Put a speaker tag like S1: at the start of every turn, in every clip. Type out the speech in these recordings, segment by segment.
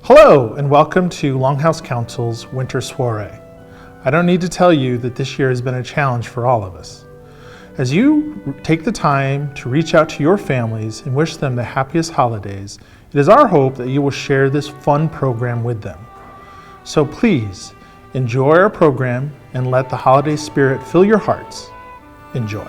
S1: Hello, and welcome to Longhouse Council's Winter Soiree. I don't need to tell you that this year has been a challenge for all of us. As you take the time to reach out to your families and wish them the happiest holidays, it is our hope that you will share this fun program with them. So please, enjoy our program and let the holiday spirit fill your hearts. Enjoy.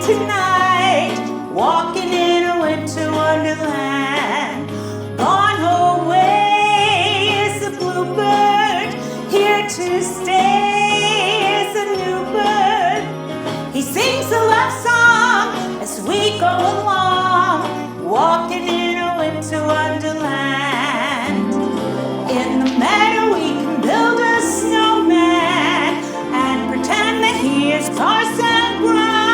S2: Tonight, walking in a winter wonderland. Gone away is a bluebird, here to stay is a new bird. He sings a love song as we go along, walking in a winter wonderland. In the meadow we can build a snowman and pretend that he is Parson Brown.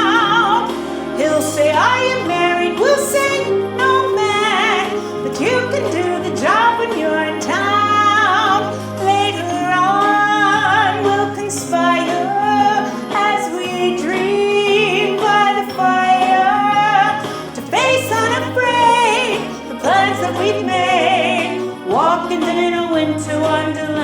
S2: He'll say, are you married? We'll say, no man, but you can do the job when you're in town. Later on, we'll conspire as we dream by the fire to face unafraid the plans that we've made, walking in a winter wonderland.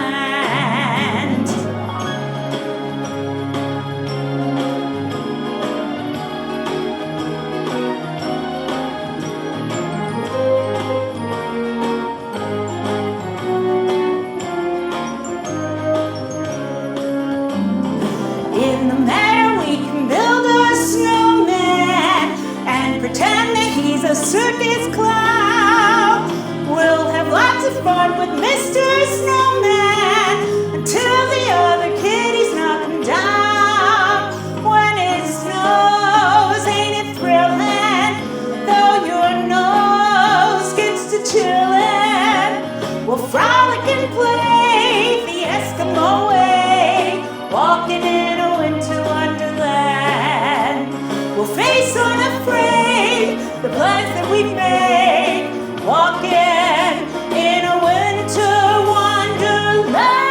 S2: In the meadow we can build a snowman and pretend that he's a circus clown. We'll have lots of fun with Mr. Snowman until the other kitties knock him down. When it snows, ain't it thrilling? Though your nose gets to chillin', we'll frolic and play the Eskimo way, walking in a winter wonderland. We'll face unafraid the plans that we've made, walking in a winter wonderland.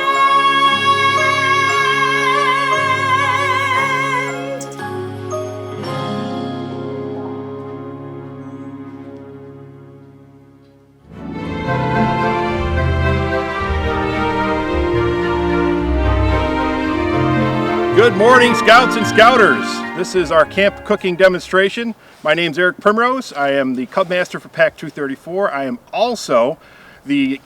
S3: Good morning, Scouts and Scouters. This is our camp cooking demonstration. My name's Eric Primrose. I am the Cub Master for Pack 234. I am also the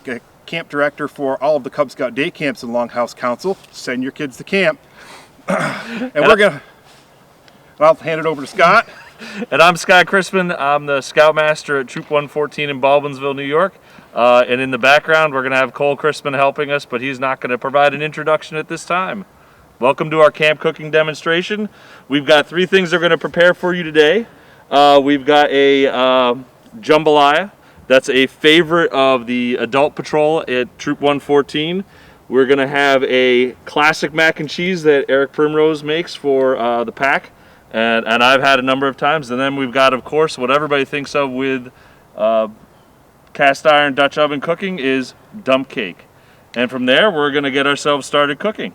S3: camp director for all of the Cub Scout day camps in Longhouse Council. Send your kids to camp. And I'll hand it over to Scott.
S4: And I'm Scott Crispin. I'm the Scout Master at Troop 114 in Baldwinsville, New York. And in the background, we're going to have Cole Crispin helping us, but he's not going to provide an introduction at this time. Welcome to our camp cooking demonstration. We've got three things they're going to prepare for you today. We've got a jambalaya. That's a favorite of the adult patrol at Troop 114. We're going to have a classic mac and cheese that Eric Primrose makes for the pack. And I've had a number of times. And then we've got, of course, what everybody thinks of with cast iron Dutch oven cooking is dump cake. And from there, we're going to get ourselves started cooking.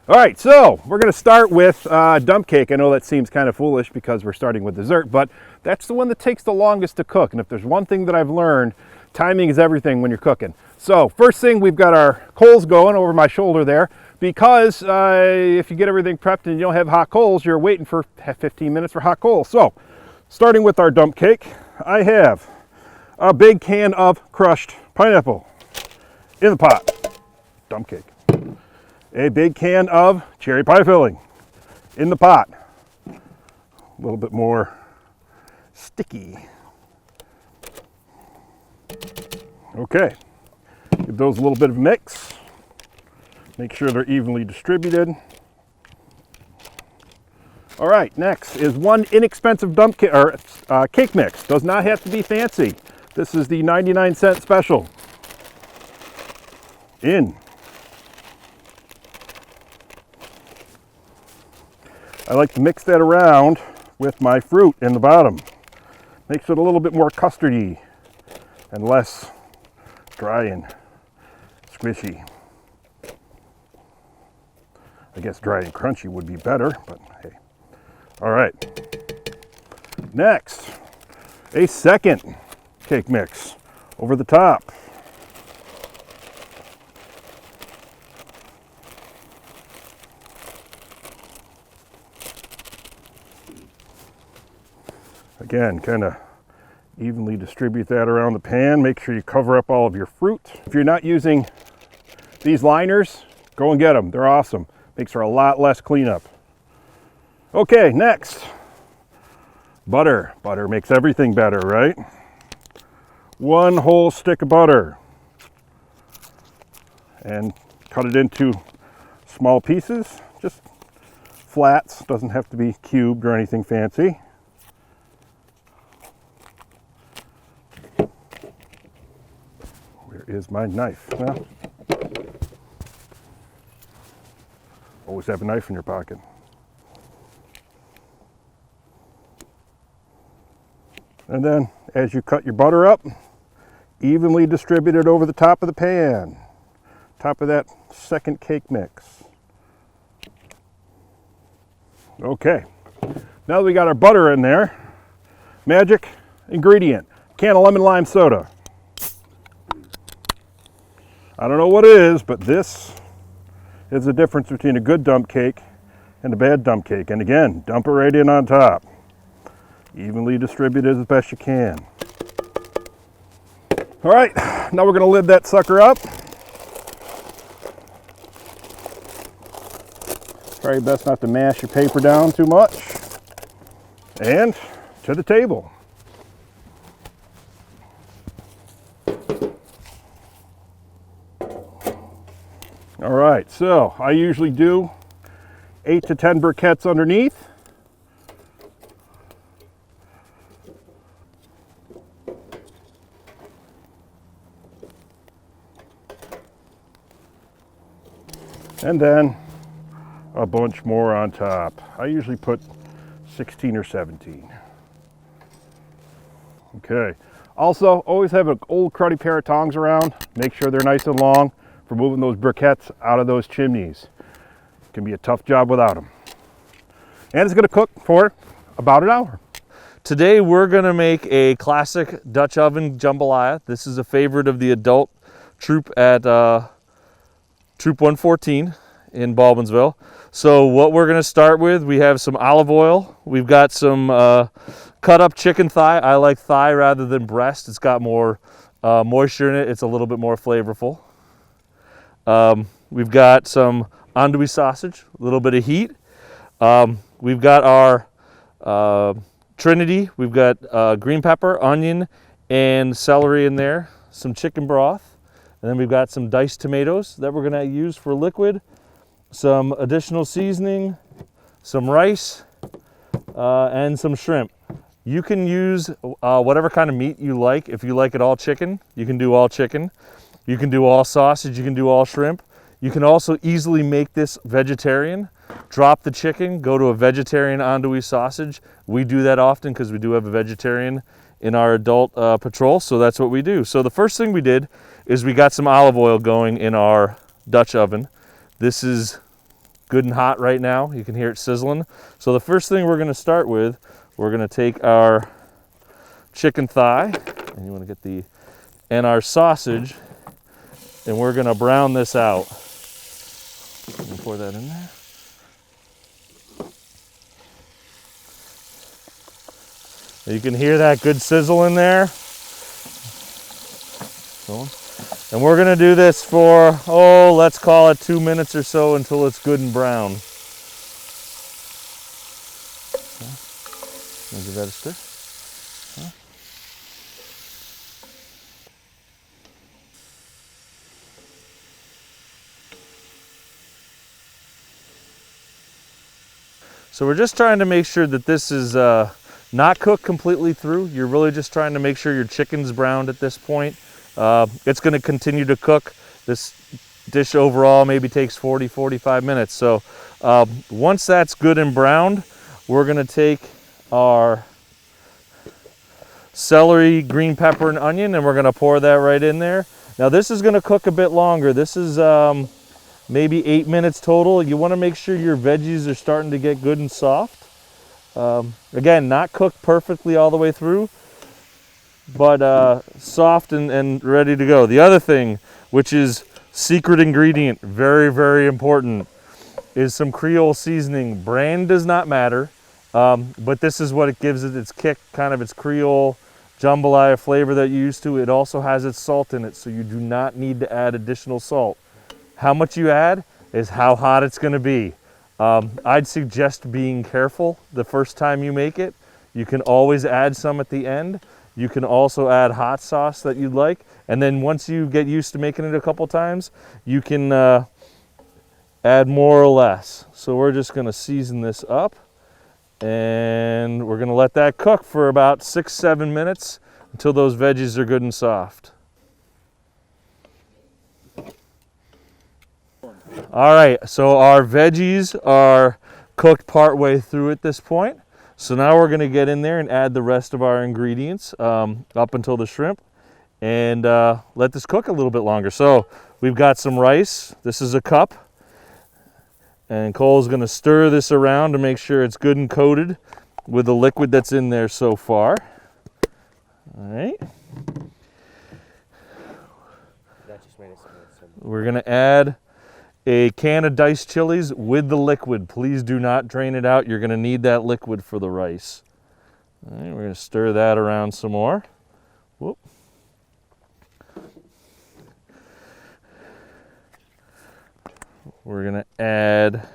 S3: All right, so we're going to start with dump cake. I know that seems kind of foolish because we're starting with dessert, but that's the one that takes the longest to cook. And if there's one thing that I've learned, timing is everything when you're cooking. So first thing, we've got our coals going over my shoulder there because if you get everything prepped and you don't have hot coals, you're waiting for 15 minutes for hot coals. So starting with our dump cake, I have a big can of crushed pineapple in the pot. Dump cake. A big can of cherry pie filling in the pot. A little bit more sticky. Okay, give those a little bit of mix. Make sure they're evenly distributed. All right, next is one inexpensive cake mix. Does not have to be fancy. This is the 99-cent special. In. I like to mix that around with my fruit in the bottom. Makes it a little bit more custardy and less dry and squishy. I guess dry and crunchy would be better, but hey. All right. Next, a second cake mix over the top. Again, kind of evenly distribute that around the pan. Make sure you cover up all of your fruit. If you're not using these liners, go and get them. They're awesome. Makes for a lot less cleanup. Okay, next. Butter. Butter makes everything better, right? One whole stick of butter. And cut it into small pieces, just flats. Doesn't have to be cubed or anything fancy. Where is my knife? Well, always have a knife in your pocket. And then as you cut your butter up, evenly distribute it over the top of the pan, top of that second cake mix. Okay, now that we got our butter in there, magic ingredient, can of lemon lime soda. I don't know what it is, but this is the difference between a good dump cake and a bad dump cake. And again, dump it right in on top. Evenly distribute it as best you can. All right, now we're gonna lid that sucker up. Try your best not to mash your paper down too much. And to the table. All right, so I usually do 8 to 10 briquettes underneath. And then a bunch more on top. I usually put 16 or 17. Okay. Also, always have an old cruddy pair of tongs around. Make sure they're nice and long for moving those briquettes out of those chimneys. It can be a tough job without them. And it's going to cook for about an hour.
S4: Today we're going to make a classic Dutch oven jambalaya. This is a favorite of the adult troop at Troop 114 in Baldwinsville. So what we're going to start with, we have some olive oil. We've got some cut up chicken thigh. I like thigh rather than breast. It's got more moisture in it. It's a little bit more flavorful. We've got some andouille sausage, a little bit of heat. We've got our Trinity. We've got green pepper, onion, and celery in there. Some chicken broth. And then we've got some diced tomatoes that we're going to use for liquid. Some additional seasoning, some rice, and some shrimp. You can use whatever kind of meat you like. If you like it all chicken, you can do all chicken. You can do all sausage, you can do all shrimp. You can also easily make this vegetarian. Drop the chicken, go to a vegetarian andouille sausage. We do that often because we do have a vegetarian in our adult patrol, so that's what we do. So the first thing we did is we got some olive oil going in our Dutch oven. This is good and hot right now. You can hear it sizzling. So the first thing we're gonna start with, we're gonna take our chicken thigh, and you wanna get and our sausage, and we're gonna brown this out. Pour that in there. You can hear that good sizzle in there. And we're gonna do this for, let's call it 2 minutes or so until it's good and brown. Give that a stir. So we're just trying to make sure that this is not cooked completely through. You're really just trying to make sure your chicken's browned at this point. It's going to continue to cook. This dish overall maybe takes 40-45 minutes. So once that's good and browned, we're going to take our celery, green pepper, and onion, and we're going to pour that right in there. Now this is going to cook a bit longer. This is maybe 8 minutes total. You want to make sure your veggies are starting to get good and soft. Again, not cooked perfectly all the way through, but soft and ready to go. The other thing, which is secret ingredient, very, very important, is some Creole seasoning. Brand does not matter, but this is what it gives it its kick, kind of its Creole jambalaya flavor that you're used to. It also has its salt in it, so you do not need to add additional salt. How much you add is how hot it's going to be. I'd suggest being careful the first time you make it. You can always add some at the end. You can also add hot sauce that you'd like. And then once you get used to making it a couple times, you can add more or less. So we're just going to season this up, and we're going to let that cook for about 6-7 minutes until those veggies are good and soft. All right, so our veggies are cooked part way through at this point. So now we're going to get in there and add the rest of our ingredients up until the shrimp, and let this cook a little bit longer. So we've got some rice. This is a cup. And Cole's going to stir this around to make sure it's good and coated with the liquid that's in there so far. All right. We're going to add a can of diced chilies with the liquid. Please do not drain it out. You're going to need that liquid for the rice. All right, we're going to stir that around some more. Whoop. We're going to add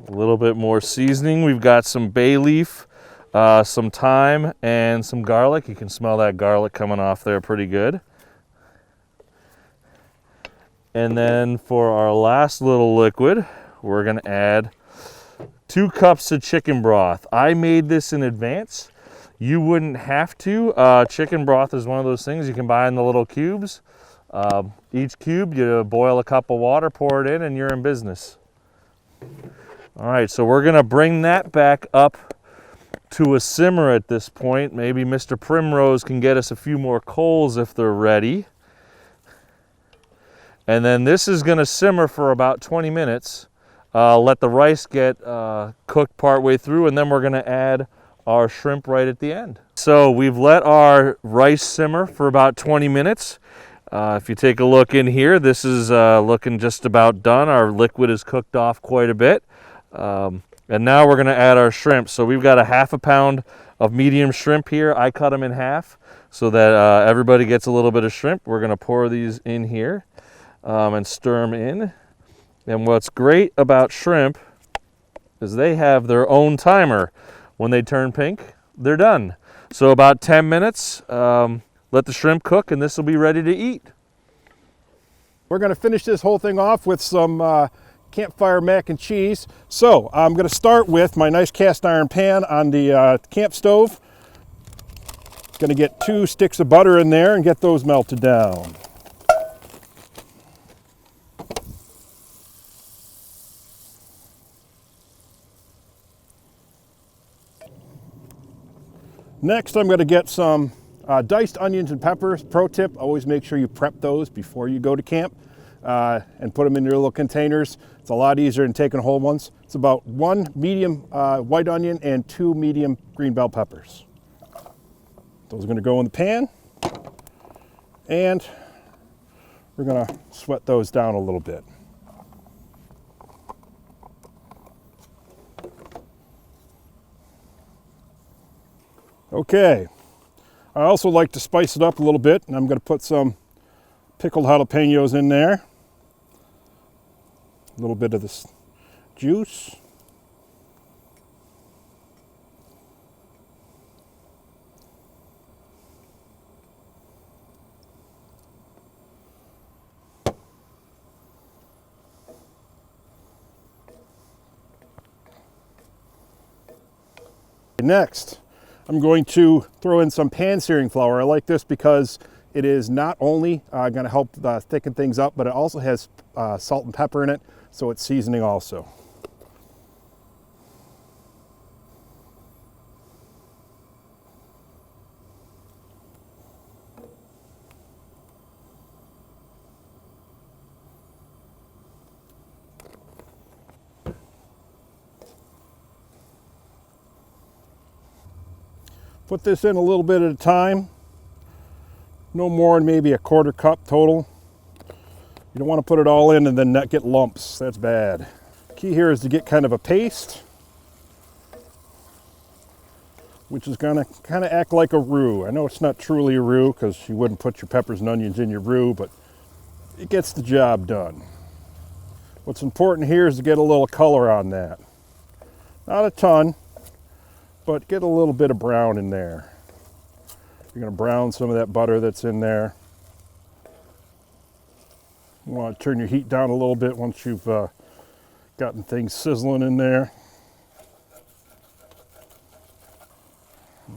S4: a little bit more seasoning. We've got some bay leaf, some thyme, and some garlic. You can smell that garlic coming off there pretty good. And then for our last little liquid, we're going to add 2 cups of chicken broth. I made this in advance. You wouldn't have to. Chicken broth is one of those things you can buy in the little cubes. Each cube, you boil a cup of water, pour it in, and you're in business. All right, so we're going to bring that back up to a simmer at this point. Maybe Mr. Primrose can get us a few more coals if they're ready. And then this is going to simmer for about 20 minutes. Let the rice get cooked part way through, and then we're going to add our shrimp right at the end. So we've let our rice simmer for about 20 minutes. If you take a look in here, this is looking just about done. Our liquid is cooked off quite a bit. And now we're going to add our shrimp. So we've got a ½ pound of medium shrimp here. I cut them in half so that everybody gets a little bit of shrimp. We're going to pour these in here and stir them in. And what's great about shrimp is they have their own timer. When they turn pink, they're done. So about 10 minutes. Let the shrimp cook, and this will be ready to eat.
S3: We're going to finish this whole thing off with some campfire mac and cheese. So I'm going to start with my nice cast iron pan on the camp stove. Going to get 2 sticks of butter in there and get those melted down. Next, I'm going to get some diced onions and peppers. Pro tip, always make sure you prep those before you go to camp and put them in your little containers. It's a lot easier than taking whole ones. It's about 1 medium white onion and 2 medium green bell peppers. Those are going to go in the pan, and we're going to sweat those down a little bit. Okay, I also like to spice it up a little bit, and I'm going to put some pickled jalapenos in there. A little bit of this juice. Next, I'm going to throw in some pan searing flour. I like this because it is not only going to help thicken things up, but it also has salt and pepper in it, so it's seasoning also. Put this in a little bit at a time, no more than maybe a quarter cup total. You don't want to put it all in and then not get lumps, that's bad. Key here is to get kind of a paste, which is gonna kind of act like a roux. I know it's not truly a roux because you wouldn't put your peppers and onions in your roux, but it gets the job done. What's important here is to get a little color on that. Not a ton, but get a little bit of brown in there. You're going to brown some of that butter that's in there. You want to turn your heat down a little bit once you've gotten things sizzling in there.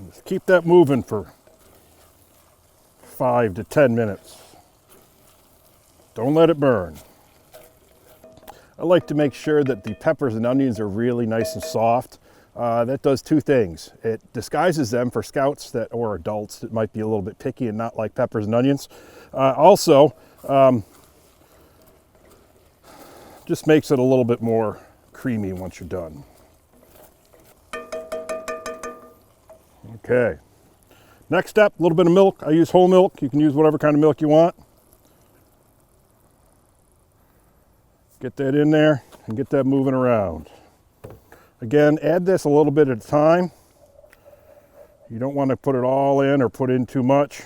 S3: Just keep that moving for 5 to 10 minutes. Don't let it burn. I like to make sure that the peppers and onions are really nice and soft. That does two things. It disguises them for scouts that, or adults that might be a little bit picky and not like peppers and onions. Also, just makes it a little bit more creamy once you're done. Okay. Next step, a little bit of milk. I use whole milk. You can use whatever kind of milk you want. Get that in there and get that moving around. Again, add this a little bit at a time. You don't want to put it all in or put in too much.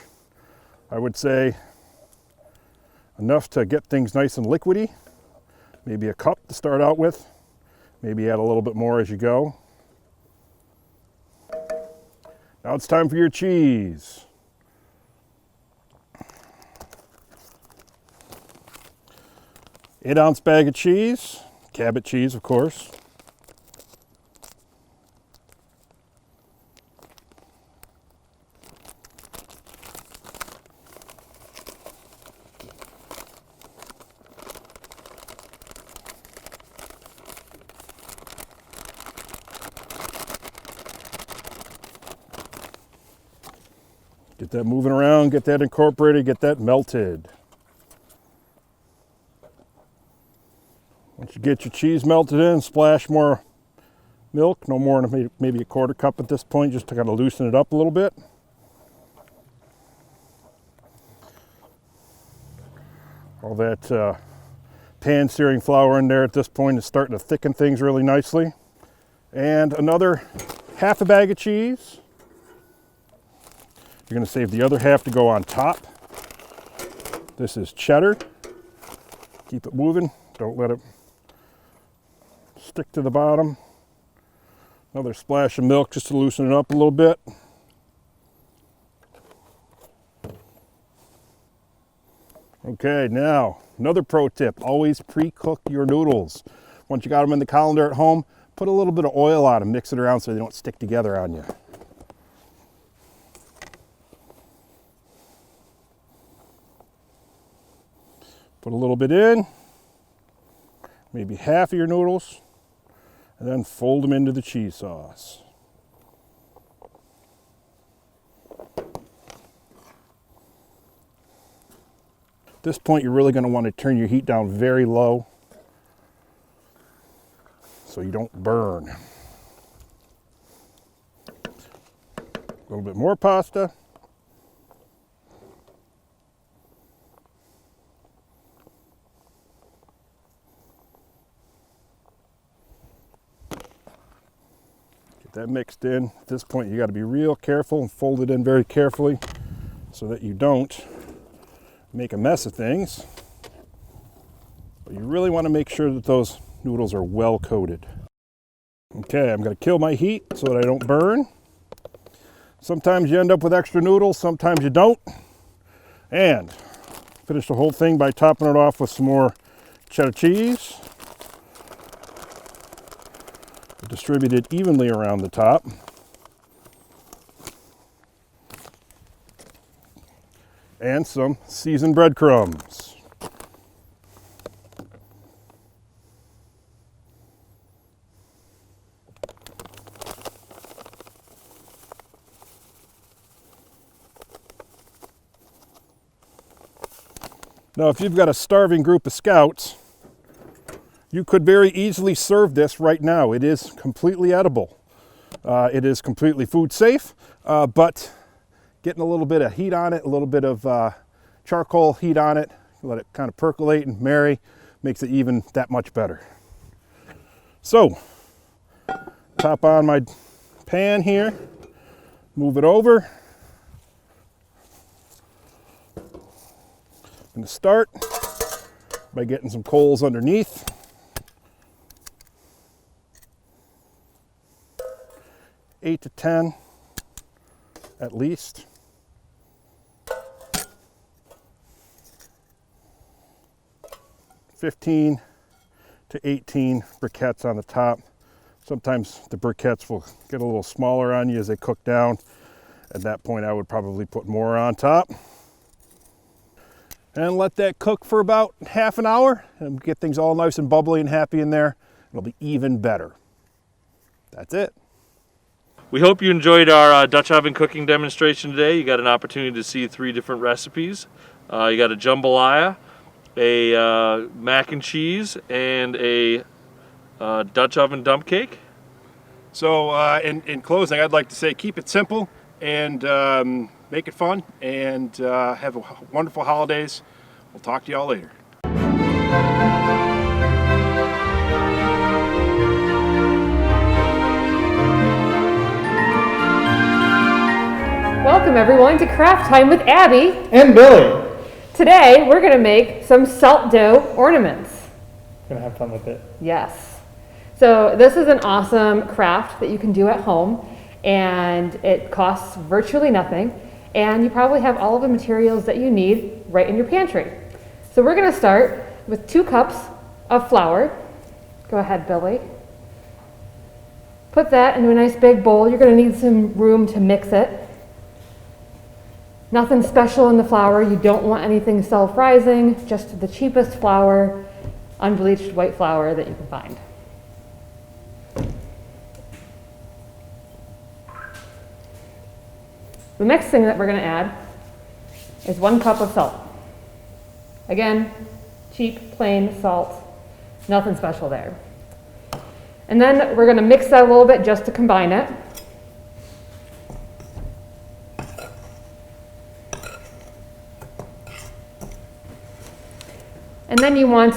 S3: I would say enough to get things nice and liquidy. Maybe a cup to start out with. Maybe add a little bit more as you go. Now it's time for your cheese. Eight-ounce bag of cheese, Cabot cheese, of course. Get that moving around, get that incorporated, get that melted. Once you get your cheese melted in, splash more milk, no more than maybe a quarter cup at this point, just to kind of loosen it up a little bit. All that pan searing flour in there at this point is starting to thicken things really nicely. And another half a bag of cheese. You're going to save the other half to go on top. This is cheddar. Keep it moving. Don't let it stick to the bottom. Another splash of milk just to loosen it up a little bit. Okay, now another pro tip. Always pre-cook your noodles. Once you got them in the colander at home, put a little bit of oil on them. Mix it around so they don't stick together on you. Put a little bit in, maybe half of your noodles, and then fold them into the cheese sauce. At this point, you're really going to want to turn your heat down very low so you don't burn. A little bit more pasta. That mixed in. At this point, you got to be real careful and fold it in very carefully so that you don't make a mess of things. But you really want to make sure that those noodles are well coated. Okay, I'm going to kill my heat so that I don't burn. Sometimes you end up with extra noodles, sometimes you don't. And finish the whole thing by topping it off with some more cheddar cheese. Distribute it evenly around the top. and some seasoned breadcrumbs. Now, if you've got a starving group of scouts, you could very easily serve this right now. It is completely edible. It is completely food safe, but getting a little bit of heat on it, a little bit of charcoal heat on it, let it kind of percolate and marry, makes it even that much better. So, top on my pan here, move it over. I'm going to start by getting some coals underneath. Eight to 10 at least. $15 to 18 briquettes on the top. Sometimes the briquettes will get a little smaller on you as they cook down. At that point, I would probably put more on top. And let that cook for about half an hour and get things all nice and bubbly and happy in there. It'll be even better. That's it.
S4: We hope you enjoyed our Dutch oven cooking demonstration today. You got an opportunity to see 3 different recipes. You got a jambalaya, a mac and cheese, and a Dutch oven dump cake.
S3: So in closing, I'd like to say keep it simple and make it fun, and have a wonderful holidays. We'll talk to y'all later.
S5: Welcome everyone to Craft Time with Abby
S1: And Billy.
S5: Today we're going to make some salt dough ornaments.
S1: Gonna have fun with it.
S5: Yes. So this is an awesome craft that you can do at home, and it costs virtually nothing, and you probably have all of the materials that you need right in your pantry. So we're going to start with 2 cups of flour. Go ahead, Billy. Put that into a nice big bowl. You're going to need some room to mix it. Nothing special in the flour. You don't want anything self-rising, just the cheapest flour, unbleached white flour that you can find. The next thing that we're going to add is 1 cup of salt. Again, cheap, plain salt, nothing special there. And then we're going to mix that a little bit just to combine it. And then you want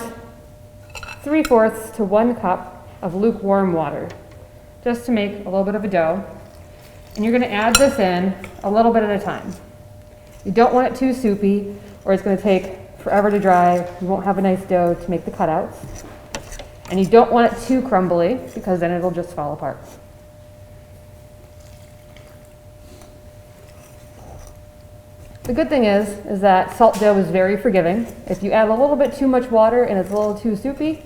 S5: 3/4 to 1 cup of lukewarm water, just to make a little bit of a dough. And you're going to add this in a little bit at a time. You don't want it too soupy, or it's going to take forever to dry. You won't have a nice dough to make the cutouts. And you don't want it too crumbly, because then it'll just fall apart. The good thing is that salt dough is very forgiving. If you add a little bit too much water and it's a little too soupy,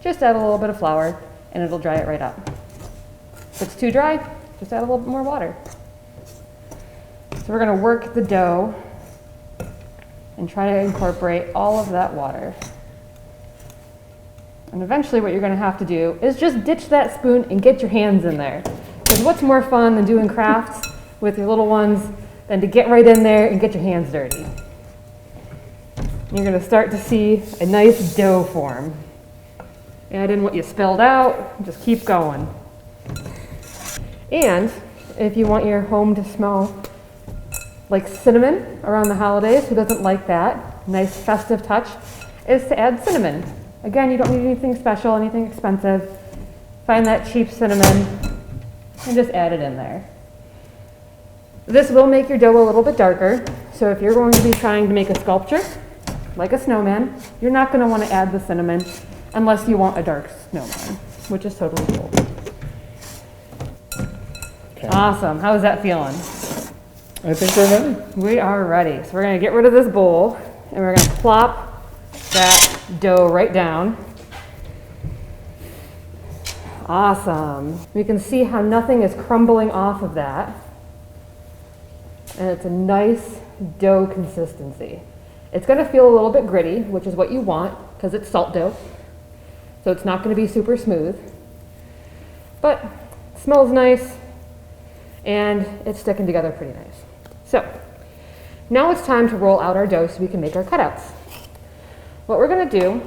S5: just add a little bit of flour and it'll dry it right up. If it's too dry, just add a little bit more water. So we're going to work the dough and try to incorporate all of that water. And eventually what you're going to have to do is just ditch that spoon and get your hands in there. Because what's more fun than doing crafts with your little ones than to get right in there and get your hands dirty. You're going to start to see a nice dough form. Add in what you spilled out, just keep going. And if you want your home to smell like cinnamon around the holidays, who doesn't like that? Nice festive touch is to add cinnamon. Again, you don't need anything special, anything expensive. Find that cheap cinnamon and just add it in there. This will make your dough a little bit darker, so if you're going to be trying to make a sculpture, like a snowman, you're not going to want to add the cinnamon unless you want a dark snowman, which is totally cool. Okay. Awesome. How is that feeling?
S1: I think we're ready.
S5: We are ready. So we're going to get rid of this bowl, and we're going to plop that dough right down. Awesome. We can see how nothing is crumbling off of that. And it's a nice dough consistency. It's going to feel a little bit gritty, which is what you want because it's salt dough. So it's not going to be super smooth. But it smells nice and it's sticking together pretty nice. So now it's time to roll out our dough so we can make our cutouts. What we're going to do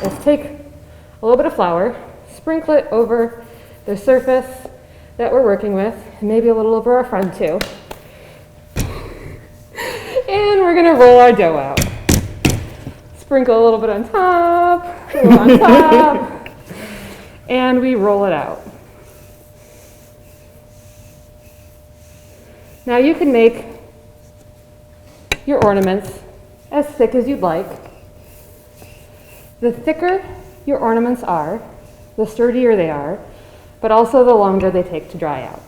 S5: is take a little bit of flour, sprinkle it over the surface that we're working with, and maybe a little over our front too. And we're going to roll our dough out. Sprinkle a little bit on top, a little on top, and we roll it out. Now you can make your ornaments as thick as you'd like. The thicker your ornaments are, the sturdier they are, but also the longer they take to dry out.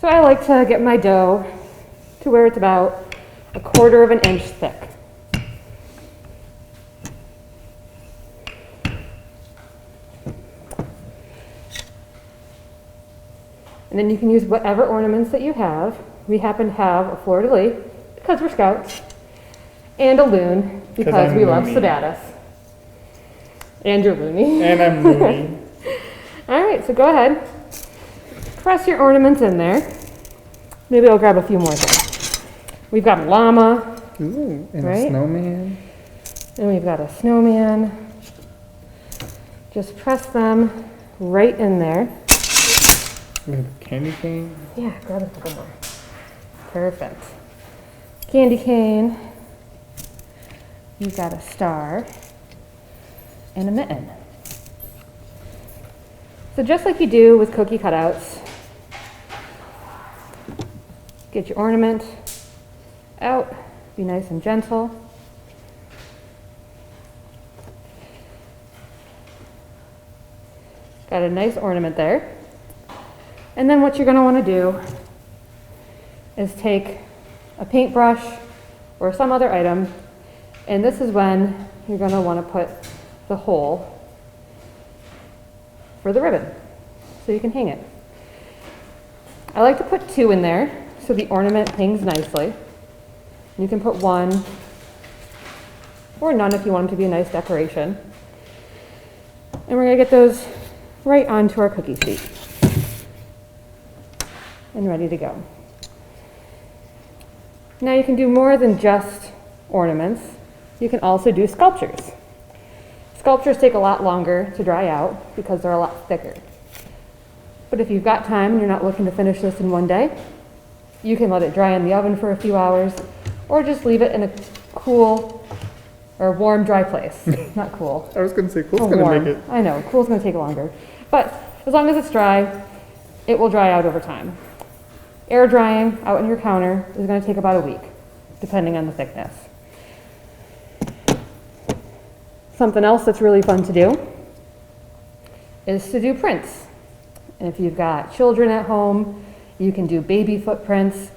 S5: So I like to get my dough to where it's about 1/4 of an inch thick. And then you can use whatever ornaments that you have. We happen to have a fleur-de-lis because we're scouts, and a loon because we love Sabatis. And you're loony.
S6: And I'm loony.
S5: All right, so go ahead. Press your ornaments in there. Maybe I'll grab a few more things. We've got a llama.
S6: Ooh, and
S5: Right?
S6: a snowman.
S5: And we've got a snowman. Just press them right in there.
S6: We have a candy cane.
S5: Yeah, grab a couple more. Perfect. Candy cane. You've got a star and a mitten. So just like you do with cookie cutouts, get your ornament out, be nice and gentle. Got a nice ornament there. And then what you're going to want to do is take a paintbrush or some other item, and this is when you're going to want to put the hole for the ribbon so you can hang it. I like to put 2 in there so the ornament hangs nicely. You can put 1 or none if you want them to be a nice decoration. And we're going to get those right onto our cookie sheet and ready to go. Now you can do more than just ornaments. You can also do sculptures. Sculptures take a lot longer to dry out because they're a lot thicker. But if you've got time and you're not looking to finish this in one day, you can let it dry in the oven for a few hours or just leave it in a cool or warm, dry place. Not cool.
S6: I was going to say, cool's
S5: Oh,
S6: going to
S5: warm.
S6: make it.
S5: I know, cool's going to take longer. But as long as it's dry, it will dry out over time. Air drying out on your counter is going to take about a week, depending on the thickness. Something else that's really fun to do is to do prints. And if you've got children at home, you can do baby footprints.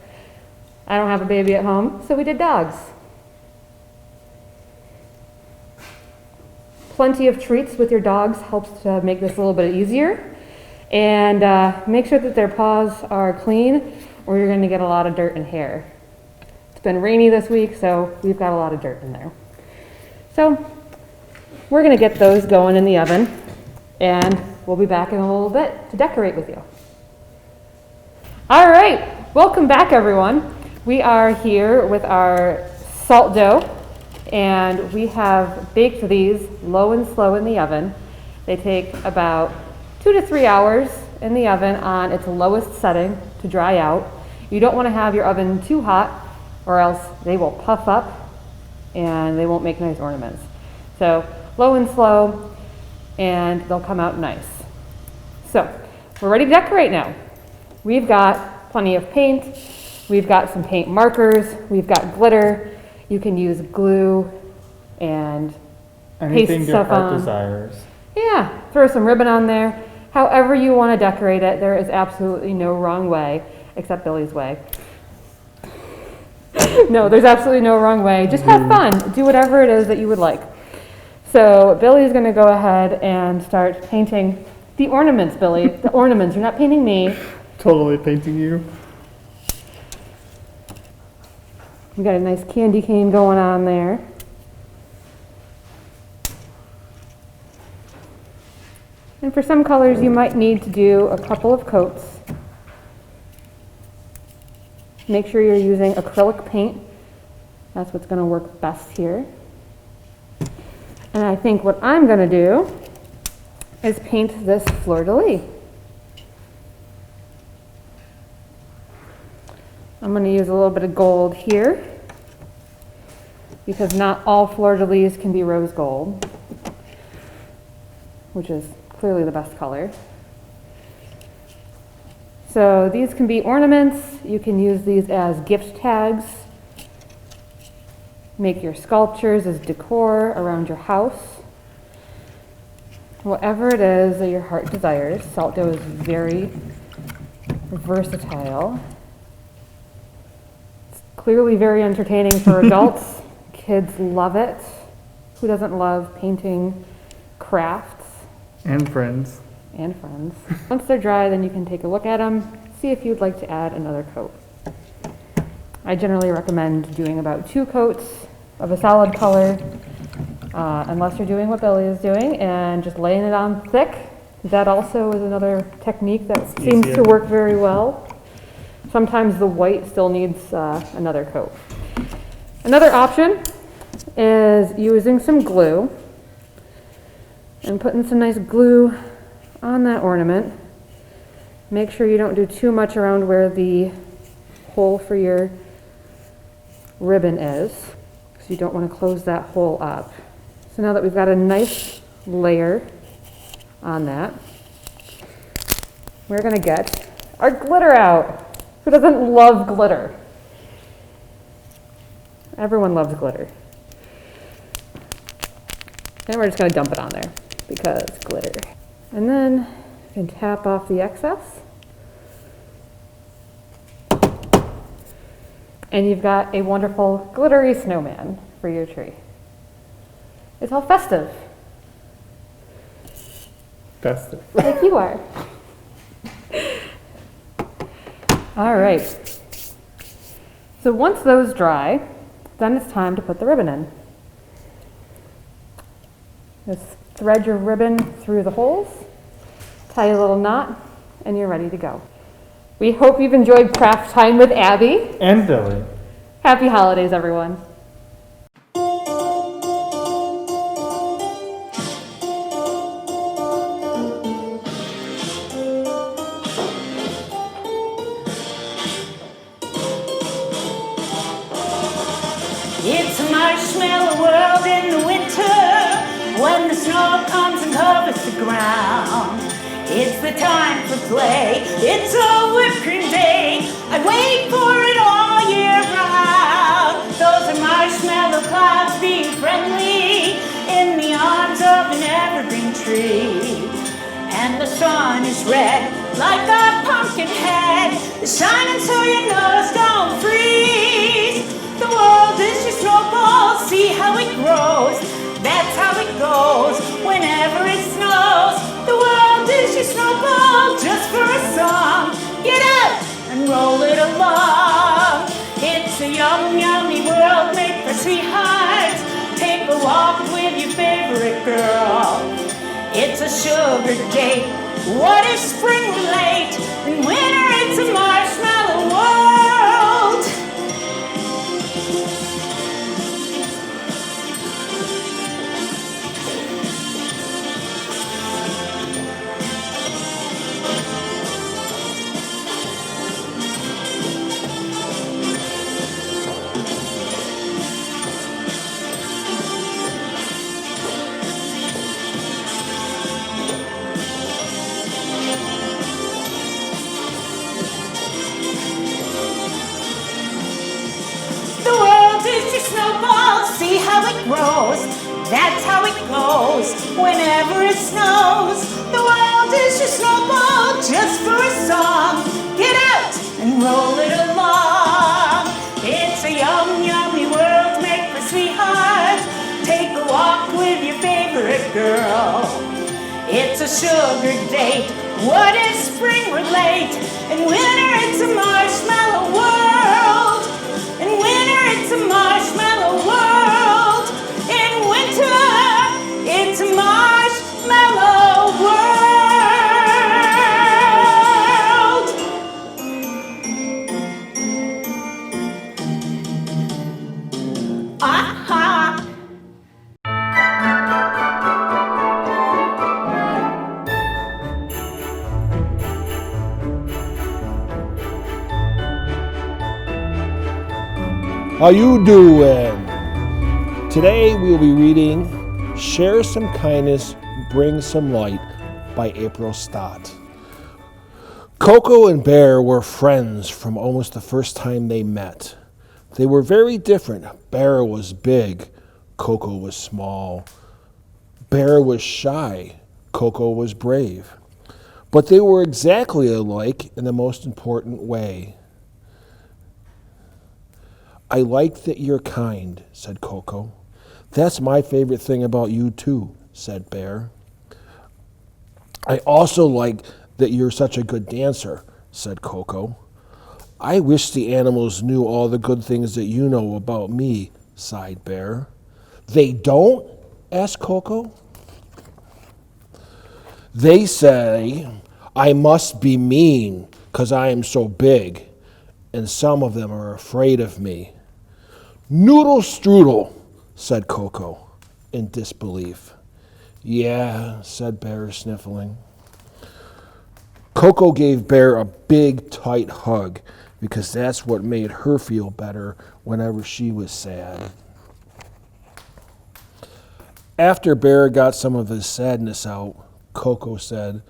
S5: I don't have a baby at home, so we did dogs. Plenty of treats with your dogs helps to make this a little bit easier. And make sure that their paws are clean or you're going to get a lot of dirt and hair. It's been rainy this week, so we've got a lot of dirt in there. So we're going to get those going in the oven, and we'll be back in a little bit to decorate with you. All right, welcome back everyone. We are here with our salt dough, and we have baked these low and slow in the oven. They take about 2 to 3 hours in the oven on its lowest setting to dry out. You don't want to have your oven too hot or else they will puff up and they won't make nice ornaments. So low and slow, and they'll come out nice. So we're ready to decorate now. We've got plenty of paint. We've got some paint markers. We've got glitter. You can use glue and
S6: Anything
S5: paste
S6: your
S5: stuff
S6: heart
S5: on.
S6: desires.
S5: Yeah, throw some ribbon on there. However you want to decorate it, there is absolutely no wrong way, except Billy's way. No, there's absolutely no wrong way. Just have fun. Do whatever it is that you would like. So Billy's going to go ahead and start painting the ornaments, Billy. The ornaments. You're not painting me.
S6: totally painting you.
S5: We got a nice candy cane going on there. And for some colors, you might need to do a couple of coats. Make sure you're using acrylic paint. That's what's going to work best here. And I think what I'm going to do is paint this fleur-de-lis. I'm going to use a little bit of gold here because not all fleur-de-lis can be rose gold, which is clearly the best color. So these can be ornaments. You can use these as gift tags. Make your sculptures as decor around your house. Whatever it is that your heart desires. Salt dough is very versatile. It's clearly very entertaining for adults. Kids love it. Who doesn't love painting crafts?
S6: And friends.
S5: And friends. Once they're dry, then you can take a look at them, see if you'd like to add another coat. I generally recommend doing about 2 coats of a solid color, unless you're doing what Billy is doing, and just laying it on thick. That also is another technique that seems to work very well. Sometimes the white still needs another coat. Another option is using some glue and putting some nice glue on that ornament. Make sure you don't do too much around where the hole for your ribbon is, because you don't want to close that hole up. So now that we've got a nice layer on that, we're going to get our glitter out. Who doesn't love glitter? Everyone loves glitter. And we're just going to dump it on there because glitter. And then you can tap off the excess. And you've got a wonderful glittery snowman for your tree. It's all festive,
S6: Festive.
S5: like you are. All right. So once those dry, then it's time to put the ribbon in. Just thread your ribbon through the holes, tie a little knot, and you're ready to go. We hope you've enjoyed craft time with Abby.
S6: And Billy.
S5: Happy holidays, everyone.
S2: It's a marshmallow world in the winter when the snow comes and covers the ground. It's the time for play. It's a whipped cream day. I wait for it all year round. Those are marshmallow clouds being friendly in the arms of an evergreen tree. And the sun is red like a pumpkin head, shining so your nose don't freeze. The world is your snowball, see how it grows. That's how it goes whenever it snows. The world is your snowball just for a song. Get out and roll it along. It's a yum, yummy world made for sweethearts. Take a walk with your favorite girl. It's a sugar date. What if spring were late? In winter it's a marshmallow world. See how it grows, that's how it goes whenever it snows. The world is your snowball just for a song. Get out and roll it along. It's a yum, yummy world made for sweethearts. Take a walk with your favorite girl. It's a sugar date. What if spring were late? In winter, it's a marshmallow world. In winter, it's a marshmallow world. In winter, it's a marshmallow world. Aha!
S7: How you doing? Today we will be reading Share Some Kindness, Bring Some Light by April Stott. Coco and Bear were friends from almost the first time they met. They were very different. Bear was big, Coco was small. Bear was shy, Coco was brave. But they were exactly alike in the most important way. I like that you're kind, said Coco. That's my favorite thing about you too, said Bear. I also like that you're such a good dancer, said Coco. I wish the animals knew all the good things that you know about me, sighed Bear. They don't? asked Coco. They say I must be mean because I am so big, and some of them are afraid of me. Noodle strudel, said Coco in disbelief. Yeah, said Bear, sniffling. Coco gave Bear a big, tight hug because that's what made her feel better whenever she was sad. After Bear got some of his sadness out, Coco said,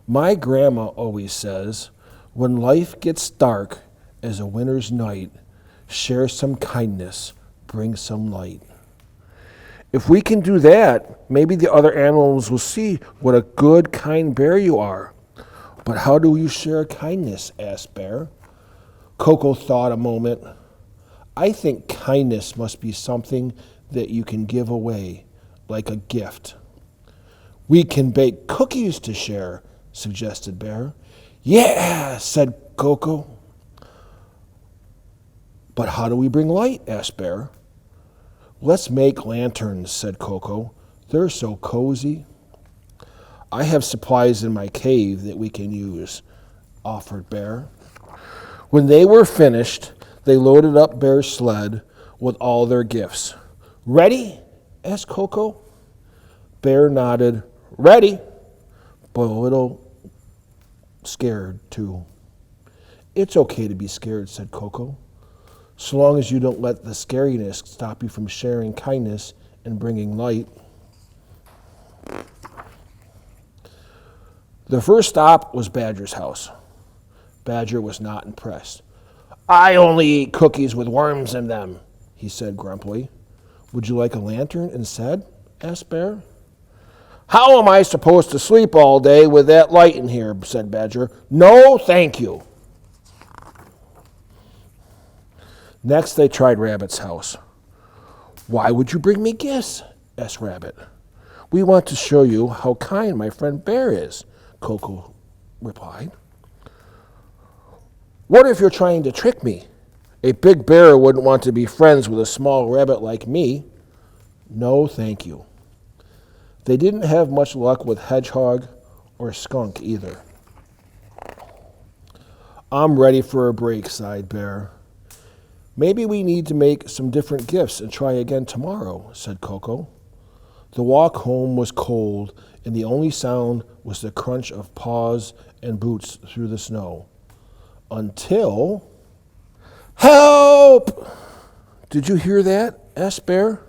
S7: My grandma always says, when life gets dark as a winter's night, share some kindness, bring some light. If we can do that, maybe the other animals will see what a good, kind bear you are. But how do you share kindness? asked Bear. Coco thought a moment. I think kindness must be something that you can give away, like a gift. We can bake cookies to share, suggested Bear. Yeah, said Coco. But how do we bring light? asked Bear. Let's make lanterns, said Coco. They're so cozy. I have supplies in my cave that we can use, offered Bear. When they were finished, they loaded up Bear's sled with all their gifts. Ready? asked Coco. Bear nodded. Ready, but a little scared too. It's okay to be scared, said Coco, so long as you don't let the scariness stop you from sharing kindness and bringing light. The first stop was Badger's house. Badger was not impressed. I only eat cookies with worms in them, he said grumpily. Would you like a lantern instead? asked Bear. How am I supposed to sleep all day with that light in here? said Badger. No, thank you. Next, they tried Rabbit's house. Why would you bring me gifts? asked Rabbit. We want to show you how kind my friend Bear is, Coco replied. What if you're trying to trick me? A big bear wouldn't want to be friends with a small rabbit like me. No, thank you. They didn't have much luck with hedgehog or skunk either. I'm ready for a break, sighed Bear. Maybe we need to make some different gifts and try again tomorrow, said Coco. The walk home was cold, and the only sound was the crunch of paws and boots through the snow. Until... Help! Did you hear that? asked Bear.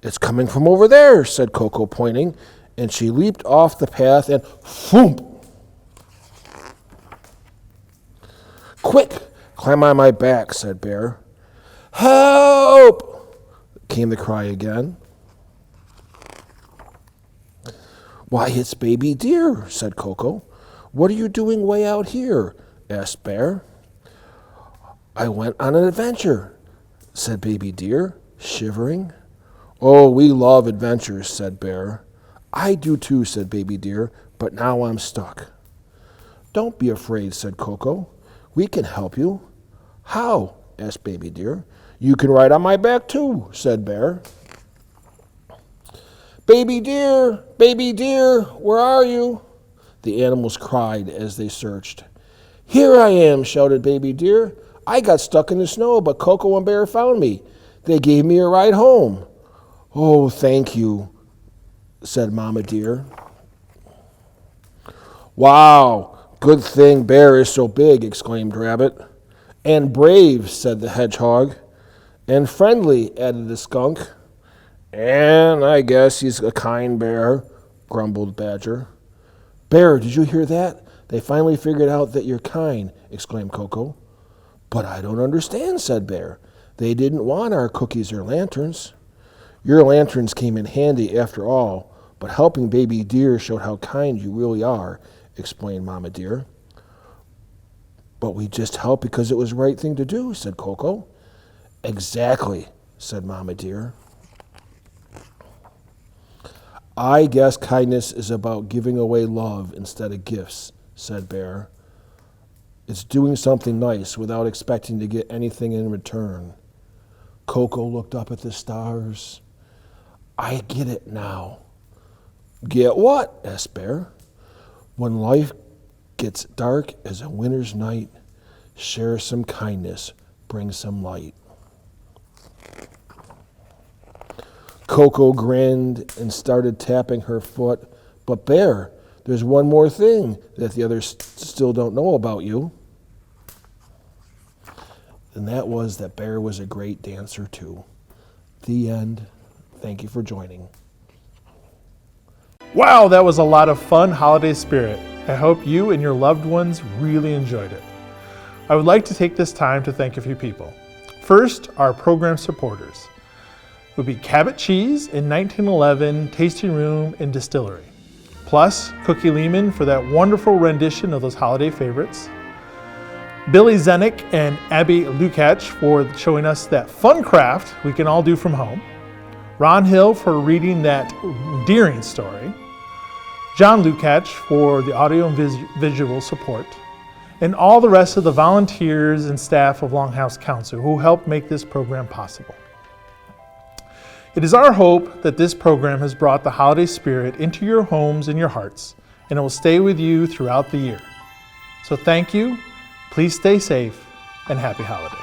S7: It's coming from over there, said Coco, pointing, and she leaped off the path and thump! Quick, climb on my back, said Bear. Help! Came the cry again. Why, it's Baby Deer, said Coco. What are you doing way out here? asked Bear. I went on an adventure, said Baby Deer, shivering. Oh, we love adventures, said Bear. I do too, said Baby Deer, but now I'm stuck. Don't be afraid, said Coco. We can help you. How? Asked Baby Deer. You can ride on my back too, said Bear. Baby Deer, where are you? The animals cried as they searched. Here I am, shouted Baby Deer. I got stuck in the snow, but Coco and Bear found me. They gave me a ride home. Oh, thank you, said Mama Deer. Wow, good thing Bear is so big, exclaimed Rabbit. And brave, said the Hedgehog. And friendly, added the Skunk. And I guess he's a kind bear, grumbled Badger. Bear, did you hear that? They finally figured out that you're kind, exclaimed Coco. But I don't understand, said Bear. They didn't want our cookies or lanterns. Your lanterns came in handy after all, but helping Baby Deer showed how kind you really are, explained Mama Deer. But we just helped because it was the right thing to do, said Coco. Exactly, said Mama Deer. I guess kindness is about giving away love instead of gifts, said Bear. It's doing something nice without expecting to get anything in return. Coco looked up at the stars. I get it now. Get what? Asked Bear. When life gets dark as a winter's night, share some kindness, bring some light. Coco grinned and started tapping her foot. But Bear, there's one more thing that the others still don't know about you. And that was that Bear was a great dancer too. The end. Thank you for joining.
S1: Wow, that was a lot of fun holiday spirit. I hope you and your loved ones really enjoyed it. I would like to take this time to thank a few people. First, our program supporters would be Cabot Cheese in 1911 Tasting Room and Distillery, plus Cookie Lehman for that wonderful rendition of those holiday favorites, Billy Zenick and Abby Lukács for showing us that fun craft we can all do from home, Ron Hill for reading that endearing story, John Lukács for the audio and visual support, and all the rest of the volunteers and staff of Longhouse Council who helped make this program possible. It is our hope that this program has brought the holiday spirit into your homes and your hearts, and it will stay with you throughout the year. So thank you, please stay safe, and happy holidays.